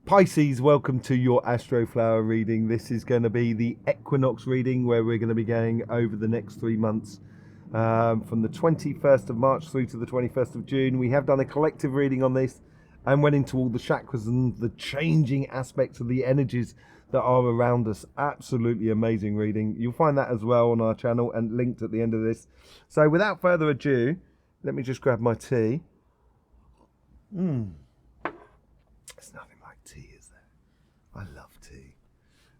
Pisces, welcome to your Astroflower reading. This is going to be the Equinox reading where we're going to be going over the next 3 months from the 21st of March through to the 21st of June. We have done a collective reading on this and went into all the chakras and the changing aspects of the energies that are around us. Absolutely amazing reading. You'll find that as well on our channel and linked at the end of this. So without further ado, let me just grab my tea. It's nothing like tea, is there? I love tea.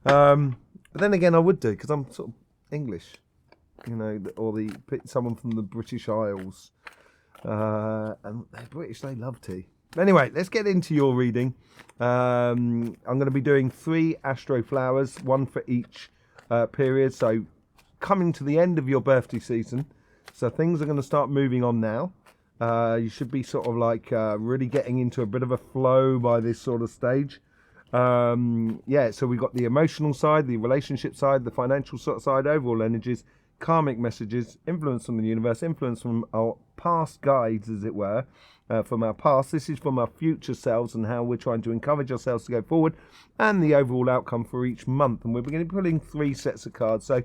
But then again, I would do, because I'm sort of English, you know, or someone from the British Isles. And they're British, they love tea. Anyway, let's get into your reading. I'm going to be doing 3 Astroflowers, one for each period. So coming to the end of your birthday season. So things are going to start moving on now. You should be sort of like really getting into a bit of a flow by this sort of stage. Yeah, so we've got the emotional side, the relationship side, the financial sort of side, overall energies, karmic messages, influence from the universe, influence from our past guides, as it were, from our past. This is from our future selves and how we're trying to encourage ourselves to go forward, and the overall outcome for each month. And we're going to be putting 3 sets of cards. So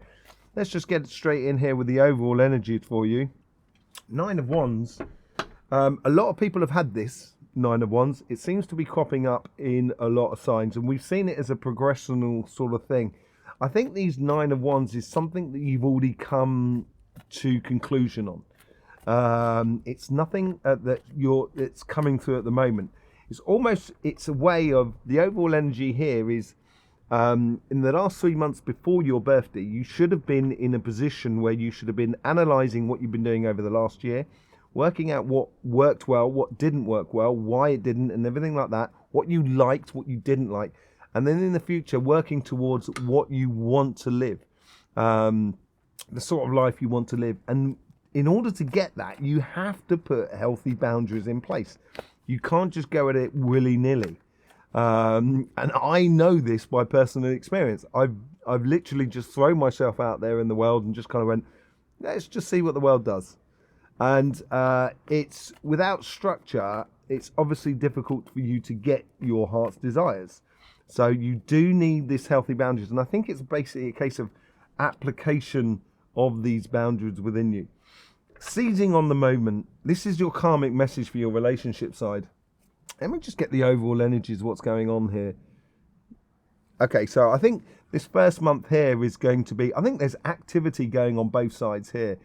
let's just get straight in here with the overall energy for you. 9 of Wands. A lot of people have had this 9 of Wands. It seems to be cropping up in a lot of signs, and we've seen it as a progressional sort of thing. I think these 9 of Wands is something that you've already come to conclusion on. It's nothing that's coming through at the moment. It's a way of the overall energy here is in the last 3 months before your birthday, you should have been in a position where you should have been analysing what you've been doing over the last year, working out what worked well, what didn't work well, why it didn't, and everything like that, what you liked, what you didn't like, and then in the future working towards what you want to live, the sort of life you want to live. And in order to get that, you have to put healthy boundaries in place. You can't just go at it willy-nilly. And I know this by personal experience. I've literally just thrown myself out there in the world and just kind of went, let's just see what the world does. And it's without structure, it's obviously difficult for you to get your heart's desires. So you do need this healthy boundaries. And I think it's basically a case of application of these boundaries within you. Seizing on the moment. This is your karmic message for your relationship side. Let me just get the overall energies of what's going on here. Okay, so I think this first month here is going to be, I think there's activity going on both sides here.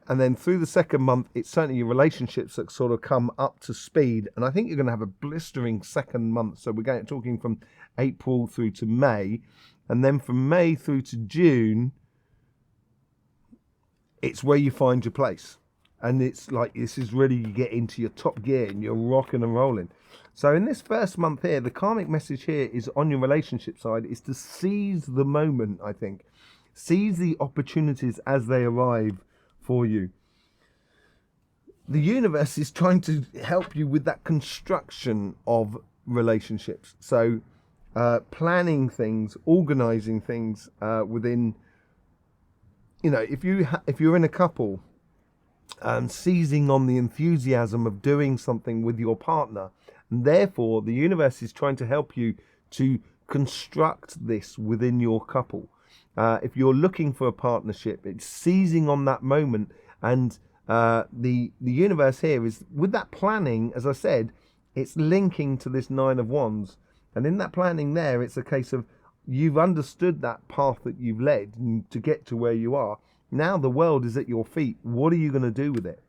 And then through the second month, it's certainly your relationships that sort of come up to speed. And I think you're going to have a blistering second month. So we're talking from April through to May. And then from May through to June, it's where you find your place. And it's like, this is really, you get into your top gear and you're rocking and rolling. So in this first month here, the karmic message here is on your relationship side is to seize the moment, I think. Seize the opportunities as they arrive for you. The universe is trying to help you with that construction of relationships. So planning things, organizing things within, you know, if you're in a couple, seizing on the enthusiasm of doing something with your partner, and therefore the universe is trying to help you to construct this within your couple. If you're looking for a partnership, it's seizing on that moment. And the universe here is, with that planning, as I said, it's linking to this 9 of Wands. And in that planning there, it's a case of you've understood that path that you've led to get to where you are. Now the world is at your feet. What are you going to do with it?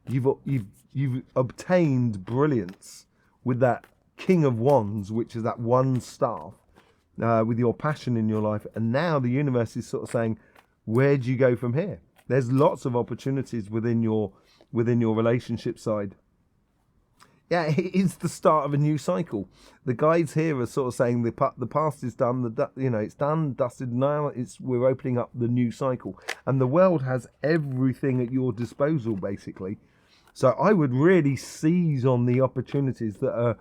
You've obtained brilliance with that King of Wands, which is that one staff. With your passion in your life, and now the universe is sort of saying, where do you go from here? There's lots of opportunities within your relationship side. Yeah, it is the start of a new cycle. The guides here are sort of saying the past is done, it's done, dusted. Now we're opening up the new cycle, and the world has everything at your disposal, basically. So I would really seize on the opportunities that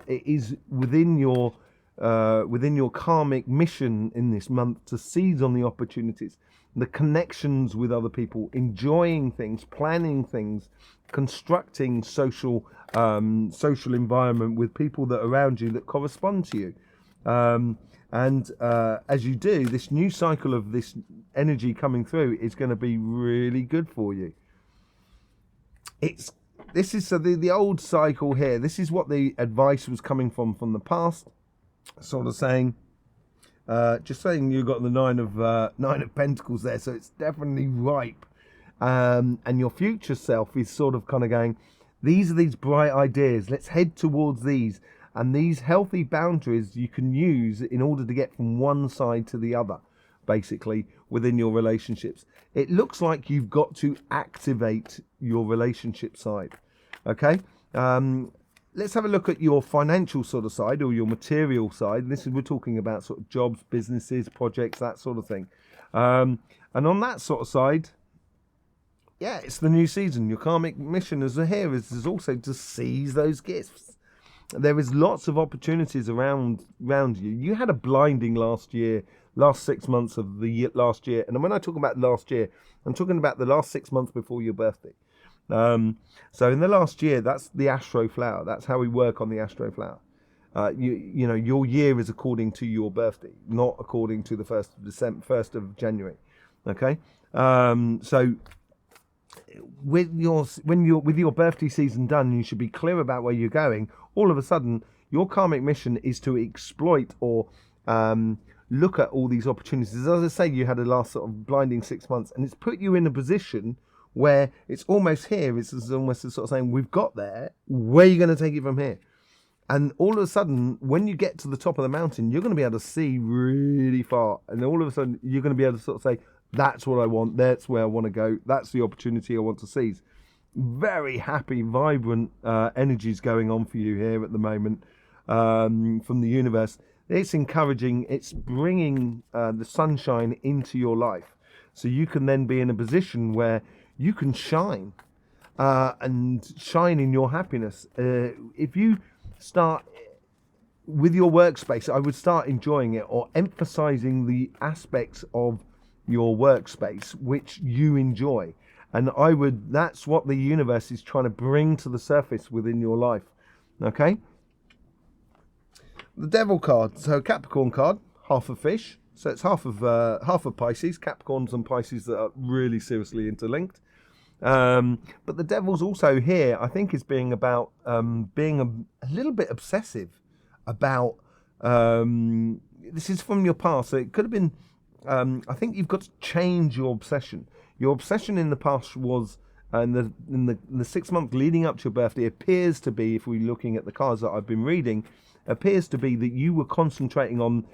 is within your karmic mission in this month, to seize on the opportunities. the connections with other people, enjoying things, planning things, constructing social environment with people that are around you that correspond to you. And as you do, this new cycle of this energy coming through is going to be really good for you. This is so the old cycle here. This is what the advice was coming from the past, sort of saying, just saying you got the nine of Pentacles there, so it's definitely ripe. And your future self is sort of kind of going, these are these bright ideas. Let's head towards these. And these healthy boundaries you can use in order to get from one side to the other, basically, within your relationships. It looks like you've got to activate your relationship side. Okay? Let's have a look at your financial sort of side, or your material side. We're talking about sort of jobs, businesses, projects, that sort of thing. And on that sort of side, yeah, it's the new season. Your karmic mission is also to seize those gifts. There is lots of opportunities around you. You had a blinding last 6 months of the last year. And when I talk about last year, I'm talking about the last 6 months before your birthday. So in the last year, that's the Astroflower. That's how we work on the Astroflower. You know, your year is according to your birthday, not according to the 1st of December, 1st of January. Okay. So with your birthday season done, you should be clear about where you're going. All of a sudden, your karmic mission is to exploit or look at all these opportunities. As I say, you had a last sort of blinding 6 months, and it's put you in a position where it's almost here. It's almost sort of saying, we've got there. Where are you going to take it from here? And all of a sudden, when you get to the top of the mountain, you're going to be able to see really far. And all of a sudden, you're going to be able to sort of say, that's what I want. That's where I want to go. That's the opportunity I want to seize. Very happy, vibrant energies going on for you here at the moment from the universe. It's encouraging. It's bringing the sunshine into your life. So you can then be in a position where you can shine and shine in your happiness. If you start with your workspace, I would start enjoying it or emphasizing the aspects of your workspace which you enjoy. And that's what the universe is trying to bring to the surface within your life. Okay? The Devil card. So Capricorn card, half of fish. So it's half of Pisces. Capricorns and Pisces that are really seriously interlinked. But the Devil's also here, I think, is being about being a little bit obsessive about. This is from your past, so it could have been. I think you've got to change your obsession. Your obsession in the past was, in the 6 months leading up to your birthday, appears to be, if we're looking at the cards that I've been reading, appears to be that you were concentrating on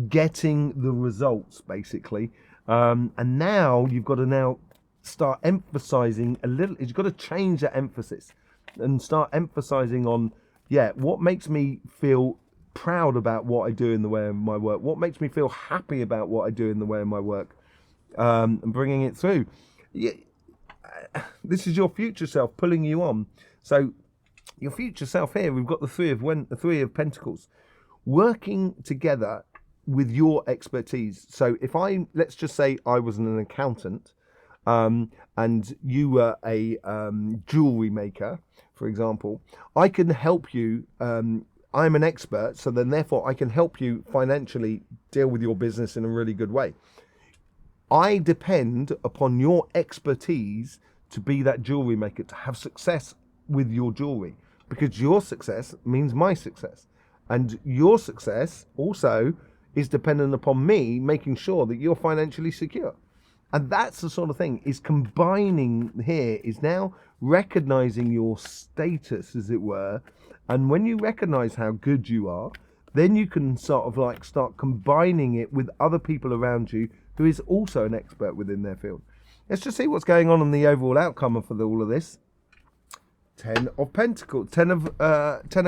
getting the results, basically. And now you've got to start emphasizing a little. You've got to change that emphasis and start emphasizing on, what makes me feel proud about what I do in the way of my work, what makes me feel happy about what I do in the way of my work, and bringing it through. This is your future self pulling you on. So your future self here, we've got the three of Pentacles working together with your expertise. So let's just say I was an accountant, and you were a jewelry maker, for example, I can help you. I'm an expert, so then therefore I can help you financially deal with your business in a really good way. I depend upon your expertise to be that jewelry maker, to have success with your jewelry, because your success means my success, and your success also is dependent upon me making sure that you're financially secure. And that's the sort of thing, is combining here, is now recognizing your status, as it were. And when you recognize how good you are, then you can sort of like start combining it with other people around you who is also an expert within their field. Let's just see what's going on in the overall outcome for all of this. 10 of Pentacles, 10 of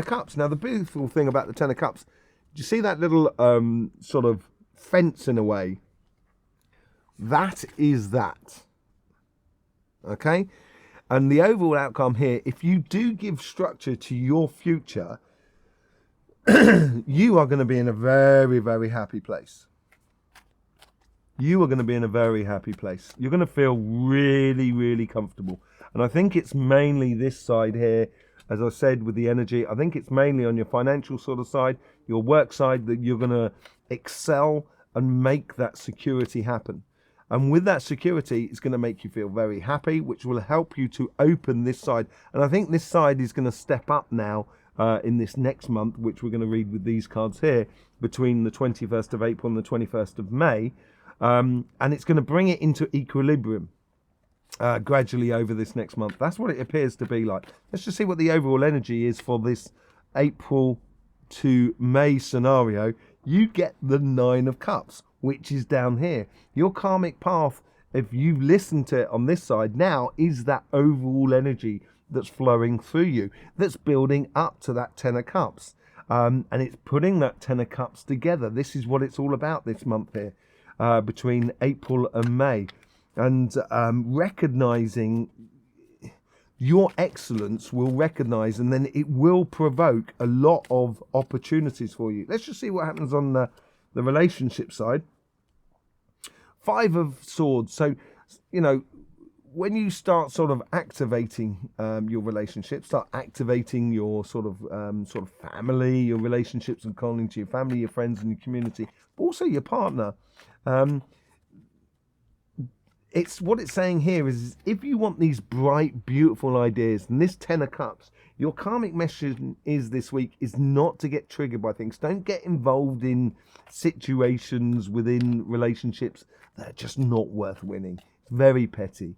Cups. Now, the beautiful thing about the 10 of Cups, do you see that little sort of fence in a way? That is that. Okay? And the overall outcome here, if you do give structure to your future, you are going to be in a very, very happy place. you are going to be in a very happy place. You're going to feel really, really comfortable. And I think it's mainly this side here, as I said, with the energy. I think it's mainly on your financial sort of side, your work side, that you're going to excel and make that security happen. And with that security, it's going to make you feel very happy, which will help you to open this side. And I think this side is going to step up now in this next month, which we're going to read with these cards here, between the 21st of April and the 21st of May. And it's going to bring it into equilibrium gradually over this next month. That's what it appears to be like. Let's just see what the overall energy is for this April to May scenario. You get the 9 of Cups, which is down here. Your karmic path, if you listen to it on this side now, is that overall energy that's flowing through you, that's building up to that 10 of Cups. And it's putting that 10 of Cups together. This is what it's all about this month here, between April and May. And recognizing your excellence will recognize, and then it will provoke a lot of opportunities for you. Let's just see what happens on the relationship side. 5 of Swords. So, you know, when you start sort of activating your relationship, start activating your sort of family, your relationships, and calling to your family, your friends, and your community, but also your partner. It's what it's saying here is, if you want these bright, beautiful ideas, and this 10 of Cups, your karmic message is this week is not to get triggered by things. Don't get involved in situations within relationships that are just not worth winning. It's very petty.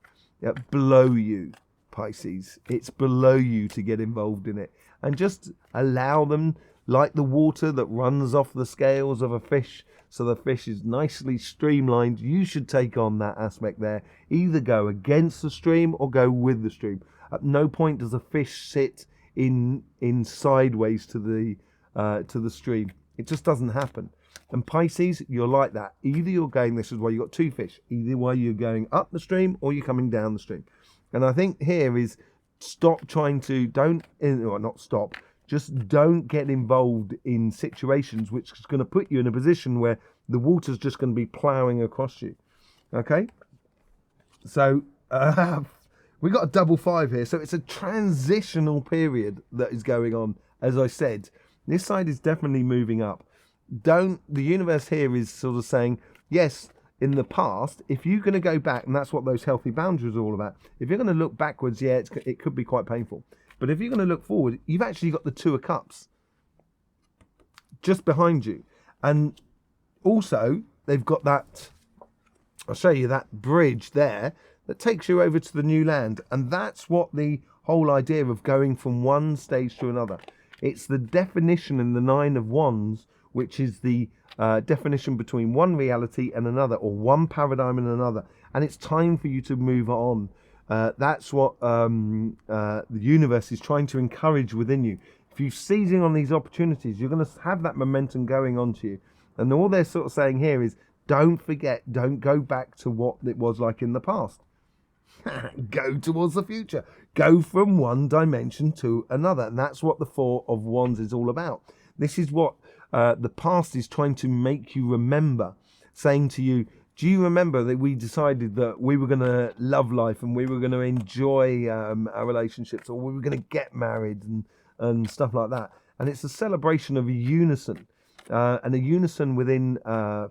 Below you, Pisces. It's below you to get involved in it. And just allow them, like the water that runs off the scales of a fish, so the fish is nicely streamlined. You should take on that aspect there. Either go against the stream or go with the stream. At no point does a fish sit in sideways to the stream. It just doesn't happen. And Pisces, you're like that. Either you're going, this is why you've got 2 fish. Either way you're going up the stream or you're coming down the stream. And I think here is stop trying to, just don't get involved in situations which is going to put you in a position where the water's just going to be ploughing across you. Okay? So, we got a double 5 here. So it's a transitional period that is going on. As I said, this side is definitely moving up. The universe here is sort of saying, yes, in the past, if you're going to go back, and that's what those healthy boundaries are all about. If you're going to look backwards, yeah, it could be quite painful. But if you're going to look forward, you've actually got the 2 of Cups just behind you. And also, they've got that, I'll show you that bridge there that takes you over to the new land. And that's what the whole idea of going from one stage to another. It's the definition in the 9 of Wands, which is the definition between one reality and another, or one paradigm and another. And it's time for you to move on. That's what the universe is trying to encourage within you. If you're seizing on these opportunities, you're going to have that momentum going on to you. And all they're sort of saying here is, don't forget, don't go back to what it was like in the past. Go towards the future. Go from one dimension to another. And that's what the 4 of Wands is all about. This is what the past is trying to make you remember, saying to you, do you remember that we decided that we were going to love life and we were going to enjoy our relationships, or we were going to get married and stuff like that? And it's a celebration of a unison, and a unison within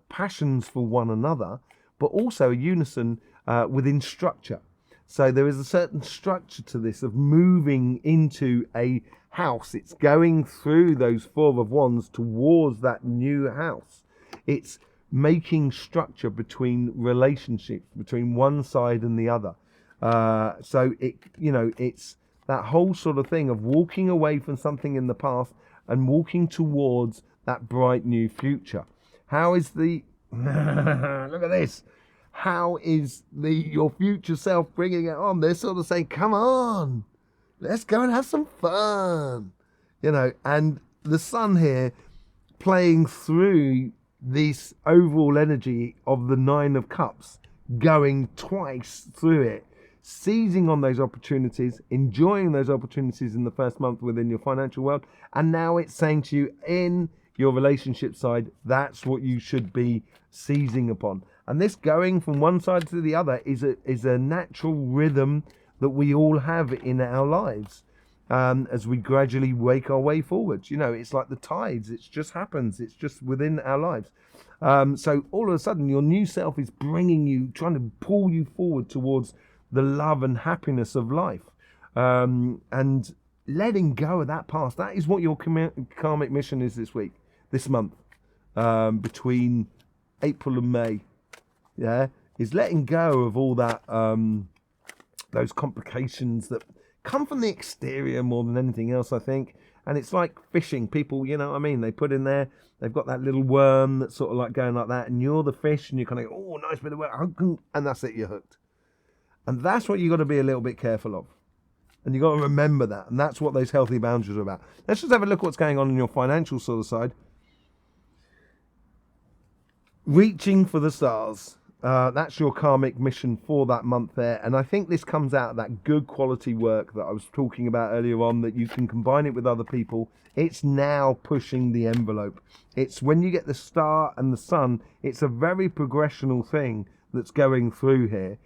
passions for one another, but also a unison within structure. So there is a certain structure to this of moving into a house. It's going through those 4 of Wands towards that new house. It's making structure between relationships, between one side and the other. So it's that whole sort of thing of walking away from something in the past and walking towards that bright new future. How is the look at this? How is your future self bringing it on? They're sort of saying, come on, let's go and have some fun, and the sun here playing through this overall energy of the 9 of Cups, going twice through it, seizing on those opportunities, enjoying those opportunities in the first month within your financial world. And now it's saying to you in your relationship side, that's what you should be seizing upon. And this going from one side to the other is a natural rhythm that we all have in our lives. As we gradually wake our way forwards. You know, it's like the tides. It just happens. It's just within our lives. So all of a sudden, your new self is bringing you, trying to pull you forward towards the love and happiness of life. And letting go of that past. That is what your karmic mission is this month, between April and May. Yeah, is letting go of all that, those complications that come from the exterior more than anything else, I think. And it's like fishing. People, you know what I mean? They put in there, they've got that little worm that's sort of like going like that, and you're the fish, and you kind of go, oh, nice bit of work, and that's it, you're hooked. And that's what you got to be a little bit careful of. And you got to remember that. And that's what those healthy boundaries are about. Let's just have a look at what's going on in your financial sort of side. Reaching for the stars. That's your karmic mission for that month there. And I think this comes out of that good quality work that I was talking about earlier on, that you can combine it with other people. It's now pushing the envelope. It's when you get the star and the sun, it's a very progressional thing that's going through here,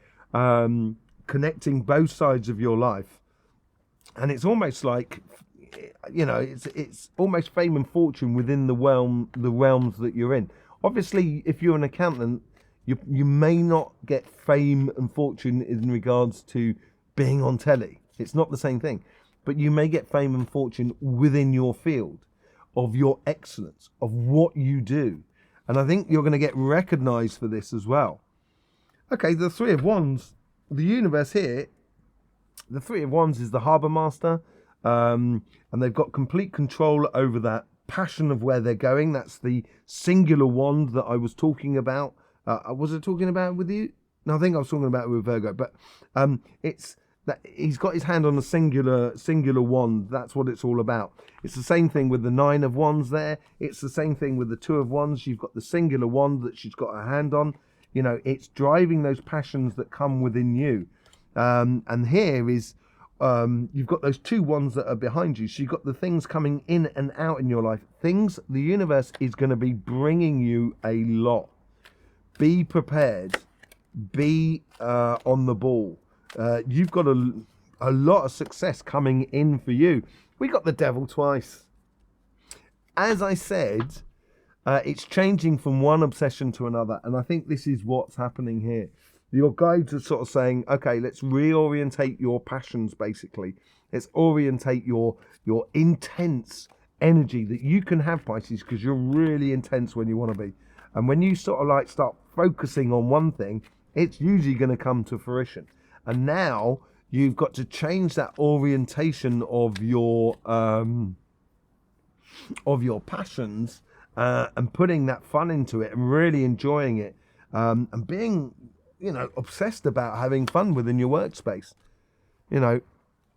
connecting both sides of your life. And it's almost like, you know, it's almost fame and fortune within the realms that you're in. Obviously, if you're an accountant, you may not get fame and fortune in regards to being on telly. It's not the same thing. But you may get fame and fortune within your field, of your excellence, of what you do. And I think you're going to get recognized for this as well. Okay, the Three of Wands, the universe here, the Three of Wands is the harbour master. And they've got complete control over that passion of where they're going. That's the singular wand that I was talking about. Was I talking about with you? No, I think I was talking about it with Virgo. But it's that he's got his hand on a singular wand. That's what it's all about. It's the same thing with the Nine of Wands there. It's the same thing with the Two of Wands. You've got the singular wand that she's got her hand on. You know, it's driving those passions that come within you. And here is, you've got those two wands that are behind you. So you've got the things coming in and out in your life. Things, the universe is going to be bringing you a lot. Be prepared. Be on the ball. You've got a lot of success coming in for you. We got the devil twice. As I said, it's changing from one obsession to another. And I think this is what's happening here. Your guides are sort of saying, okay, let's reorientate your passions, basically. Let's orientate your intense energy that you can have, Pisces, because you're really intense when you want to be. And when you sort of like start focusing on one thing, it's usually going to come to fruition. And now you've got to change that orientation of your passions, and putting that fun into it and really enjoying it, and being, you know, obsessed about having fun within your workspace. You know,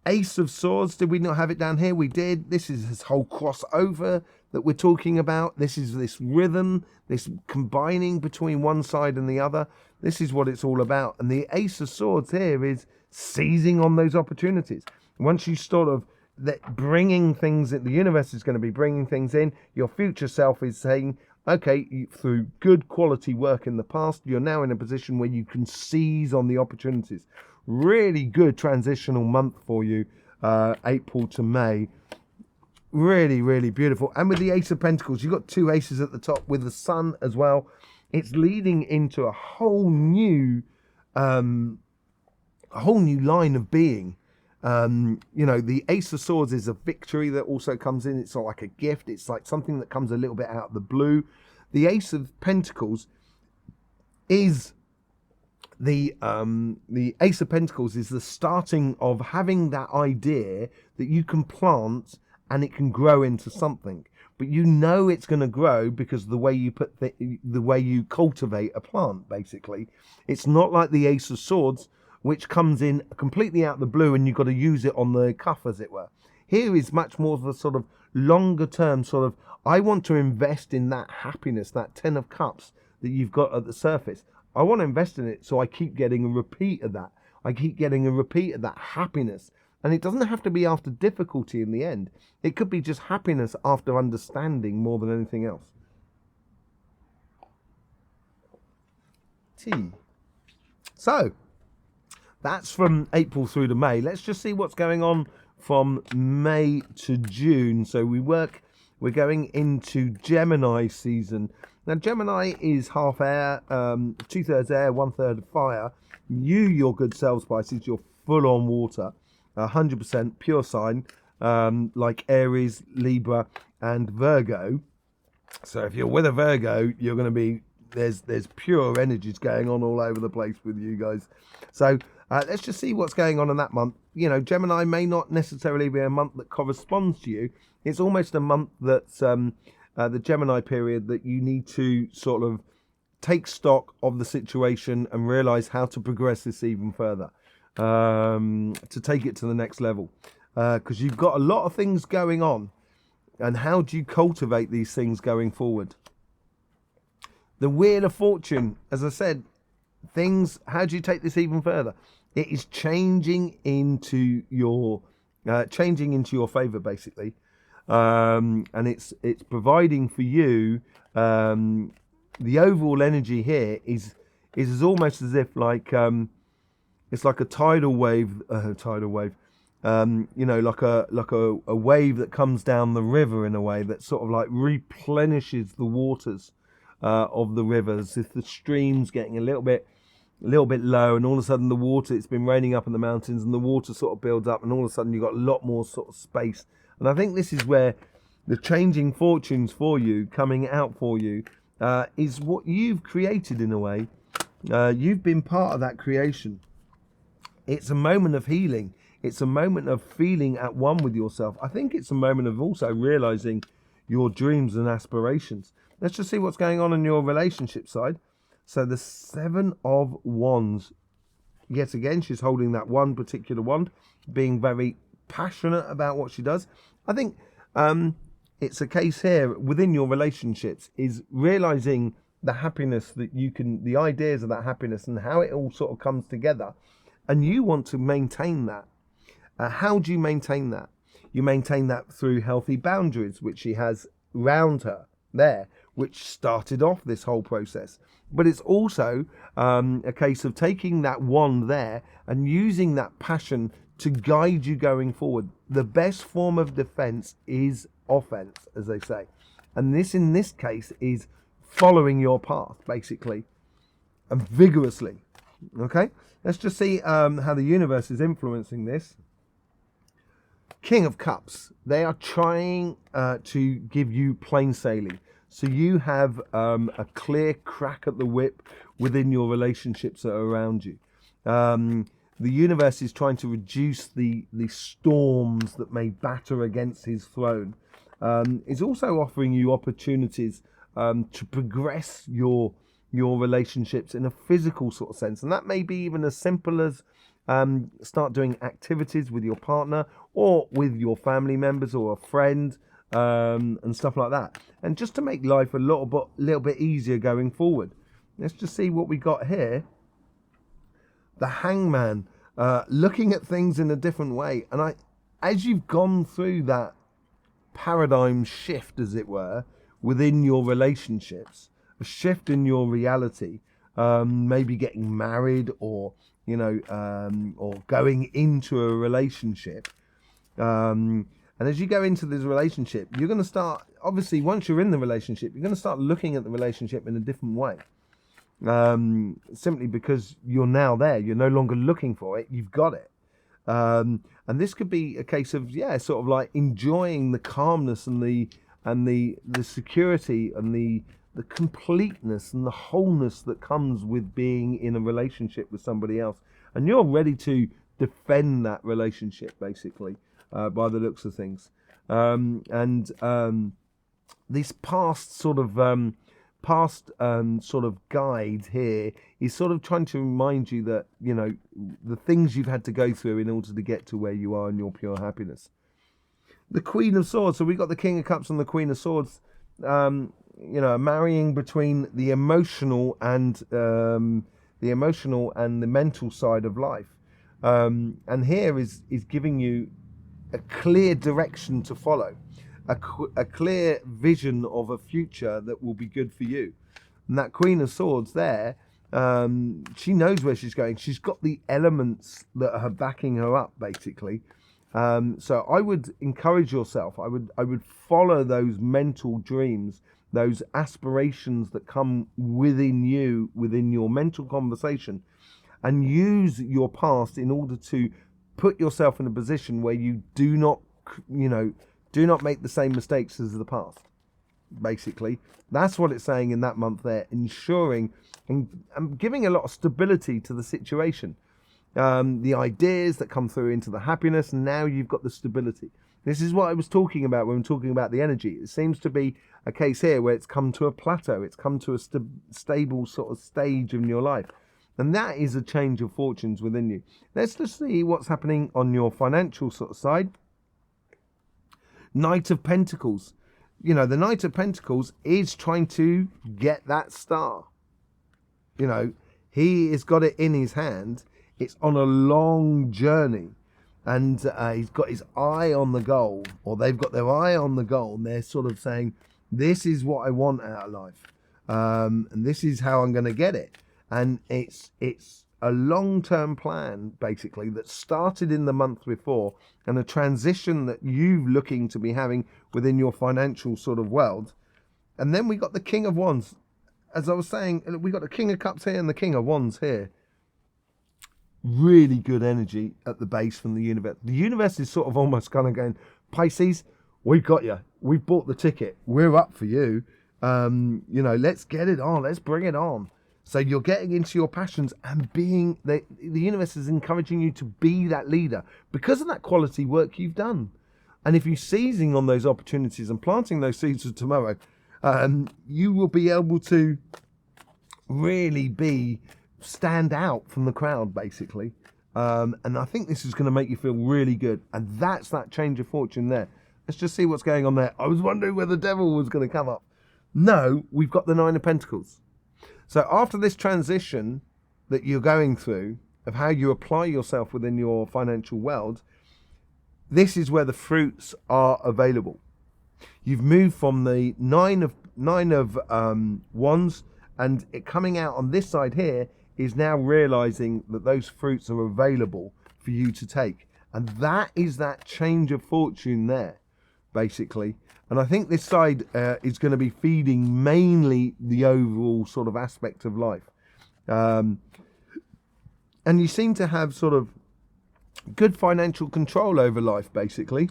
Ace of Swords, did we not have it down here? We did. This is this whole crossover that we're talking about. This is this rhythm, this combining between one side and the other. This is what it's all about. And the Ace of Swords here is seizing on those opportunities. Once you sort of bringing things in, the universe is going to be bringing things in. Your future self is saying, okay, through good quality work in the past, you're now in a position where you can seize on the opportunities. Really good transitional month for you, April to May. Really, really beautiful. And with the Ace of Pentacles, you've got two aces at the top with the Sun as well. It's leading into a whole new line of being. You know, the Ace of Swords is a victory that also comes in. It's like a gift. It's like something that comes a little bit out of the blue. The Ace of Pentacles is the Ace of Pentacles is the starting of having that idea that you can plant and it can grow into something. But you know it's going to grow because of the way you put the way you cultivate a plant, basically. It's not like the Ace of Swords, which comes in completely out of the blue and you've got to use it on the cuff, as it were. Here is much more of a sort of longer term sort of, I want to invest in that happiness, that 10 of Cups that you've got at the surface. I want to invest in it so I keep getting a repeat of that. I keep getting a repeat of that happiness. And it doesn't have to be after difficulty in the end. It could be just happiness after understanding more than anything else. tea. So that's from April through to May. Let's just see what's going on from May to June. So we're going into Gemini season. Now Gemini is half air, 2/3 air, 1/3 fire. Your good selves, Pisces, you're full on water, 100% pure sign, like Aries, Libra, and Virgo. So if you're with a Virgo, you're going to be, there's pure energies going on all over the place with you guys. So let's just see what's going on in that month. You know, Gemini may not necessarily be a month that corresponds to you. It's almost a month that's the Gemini period that you need to sort of take stock of the situation and realize how to progress this even further, to take it to the next level, because you've got a lot of things going on. And how do you cultivate these things going forward? The Wheel of Fortune, as I said, how do you take this even further? It is changing into your favor, basically, and it's providing for you. The overall energy here is almost as if like it's like a tidal wave. You know, like a wave that comes down the river in a way that sort of like replenishes the waters of the rivers. If the stream's getting a little bit low, and all of a sudden the water, it's been raining up in the mountains, and the water sort of builds up, and all of a sudden you've got a lot more sort of space. And I think this is where the changing fortunes for you, coming out for you, is what you've created in a way. You've been part of that creation. It's a moment of healing. It's a moment of feeling at one with yourself. I think it's a moment of also realizing your dreams and aspirations. Let's just see what's going on your relationship side. So the Seven of Wands. Yet again, she's holding that one particular wand, being very passionate about what she does. I think it's a case here within your relationships is realizing the happiness that you can, the ideas of that happiness and how it all sort of comes together. And you want to maintain that. How do you maintain that? You maintain that through healthy boundaries, which she has round her there, which started off this whole process. But it's also a case of taking that wand there and using that passion to guide you going forward. The best form of defense is offense, as they say. And this, in this case, is following your path, basically, and vigorously. Okay? Let's just see how the universe is influencing this. King of Cups. They are trying to give you plain sailing. So you have a clear crack at the whip within your relationships that are around you. The universe is trying to reduce the storms that may batter against his throne. It's also offering you opportunities to progress your relationships in a physical sort of sense. And that may be even as simple as start doing activities with your partner or with your family members or a friend, and stuff like that. And just to make life a little bit easier going forward. Let's just see what we got here. The Hangman, looking at things in a different way. And as you've gone through that paradigm shift, as it were, within your relationships, a shift in your reality, maybe getting married or, or going into a relationship. And as you go into this relationship, you're going to start, obviously, once you're in the relationship, you're going to start looking at the relationship in a different way. Simply because you're now there. You're no longer looking for it. You've got it. And this could be a case of, sort of like enjoying the calmness and the security and the completeness and the wholeness that comes with being in a relationship with somebody else. And you're ready to defend that relationship, basically. By the looks of things, this past sort of guide here is sort of trying to remind you that the things you've had to go through in order to get to where you are in your pure happiness. The Queen of Swords. So we got the King of Cups and the Queen of Swords. Marrying between the emotional and the mental side of life, and here is giving you a clear direction to follow, a clear vision of a future that will be good for you. And that Queen of Swords there She knows where she's going. She's got the elements that are backing her up, basically. So I would encourage yourself. I would follow those mental dreams, those aspirations that come within you, within your mental conversation, and use your past in order to put yourself in a position where you do not make the same mistakes as the past. Basically, that's what it's saying in that month there, ensuring and giving a lot of stability to the situation. The ideas that come through into the happiness, and now you've got the stability. This is what I was talking about when we're talking about the energy. It seems to be a case here where it's come to a plateau. It's come to a stable sort of stage in your life. And that is a change of fortunes within you. Let's just see what's happening on your financial sort of side. Knight of Pentacles. You know, the Knight of Pentacles is trying to get that star. You know, he has got it in his hand. It's on a long journey. And he's got his eye on the goal. Or they've got their eye on the goal. And they're sort of saying, this is what I want out of life. And this is how I'm going to get it. And it's a long-term plan, basically, that started in the month before, and a transition that you're looking to be having within your financial sort of world. And then we got the King of Wands. As I was saying, we got the King of Cups here and the King of Wands here. Really good energy at the base from the universe. The universe is sort of almost kind of going, Pisces, we've got you. We've bought the ticket. We're up for you. Let's get it on. Let's bring it on. So you're getting into your passions and being, the universe is encouraging you to be that leader because of that quality work you've done. And if you're seizing on those opportunities and planting those seeds for tomorrow, you will be able to really stand out from the crowd, basically. And I think this is going to make you feel really good. And that's that change of fortune there. Let's just see what's going on there. I was wondering where the devil was going to come up. No, we've got the Nine of Pentacles. So after this transition that you're going through of how you apply yourself within your financial world, this is where the fruits are available. You've moved from the nine of wands, and it coming out on this side here is now realizing that those fruits are available for you to take. And that is that change of fortune there, basically. And I think this side is going to be feeding mainly the overall sort of aspect of life. And you seem to have sort of good financial control over life, basically.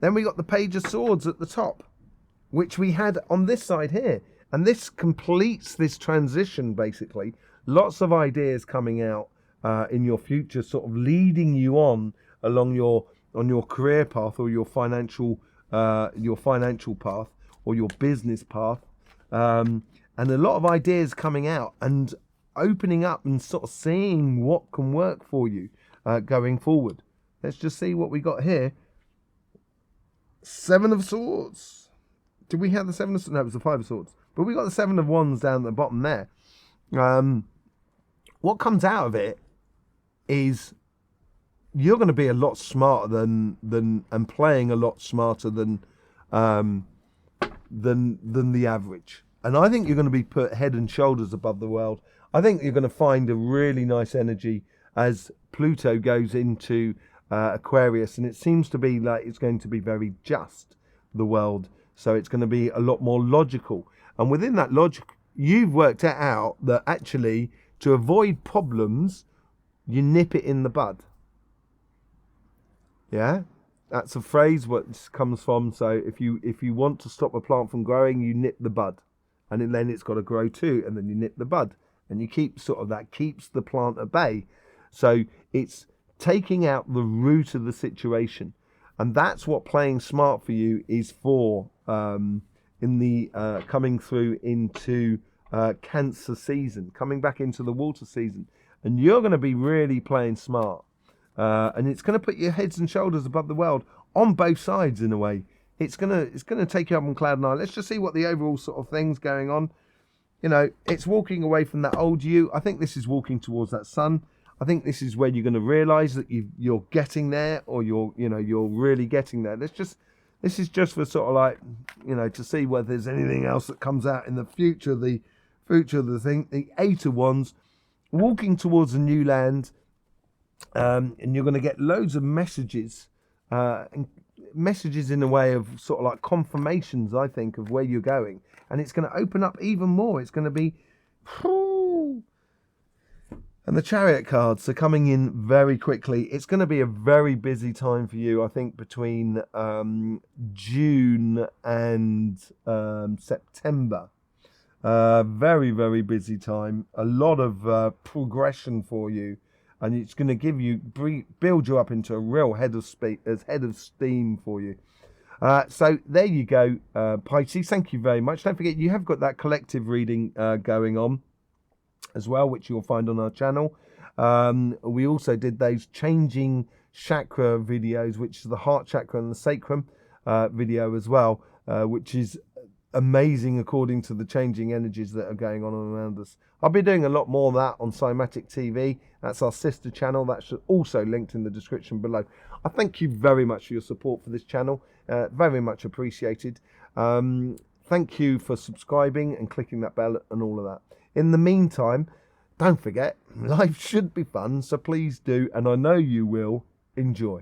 Then we got the Page of Swords at the top, which we had on this side here. And this completes this transition, basically. Lots of ideas coming out in your future, sort of leading you on along your career path or your financial path or your business path, and a lot of ideas coming out and opening up and sort of seeing what can work for you going forward. Let's just see what we got here. Seven of Swords. Did we have the Seven of Swords? No, it was the Five of Swords. But we got the Seven of Wands down at the bottom there. What comes out of it is you're going to be a lot smarter than and playing a lot smarter than the average. And I think you're going to be put head and shoulders above the world. I think you're going to find a really nice energy as Pluto goes into Aquarius, and it seems to be like it's going to be very just, the world. So it's going to be a lot more logical. And within that logic, you've worked it out that actually to avoid problems, you nip it in the bud. Yeah, that's a phrase what comes from. So if you want to stop a plant from growing, you nip the bud, and then it's got to grow too, and then you nip the bud, and you keep sort of that keeps the plant at bay. So it's taking out the root of the situation, and that's what playing smart for you is for. In the coming through into Cancer season, coming back into the water season, and you're going to be really playing smart. And it's going to put your heads and shoulders above the world on both sides in a way. It's going to take you up on cloud nine. Let's just see what the overall sort of things going on. You know, it's walking away from that old you. I think this is walking towards that sun. I think this is where you're going to realise that you're getting there, or you're really getting there. This is just for sort of like, to see whether there's anything else that comes out in the future, the future of the thing. The Eight of Wands, walking towards a new land, and you're going to get loads of messages, messages in a way of sort of like confirmations, I think, of where you're going, and it's going to open up even more. It's going to be, and the Chariot cards are coming in very quickly. It's going to be a very busy time for you, I think, between June and September. Very, very busy time. A lot of progression for you, and it's going to give you, build you up into a real head of steam for you. So there you go, Pisces. Thank you very much. Don't forget, you have got that collective reading going on as well, which you'll find on our channel. We also did those changing chakra videos, which is the heart chakra and the sacrum video as well, which is amazing according to the changing energies that are going on around us. I'll be doing a lot more of that on Cymatic TV. That's our sister channel. That's also linked in the description below. I thank you very much for your support for this channel. Very much appreciated. Thank you for subscribing and clicking that bell and all of that. In the meantime, don't forget, life should be fun, so please do, and I know you will, enjoy.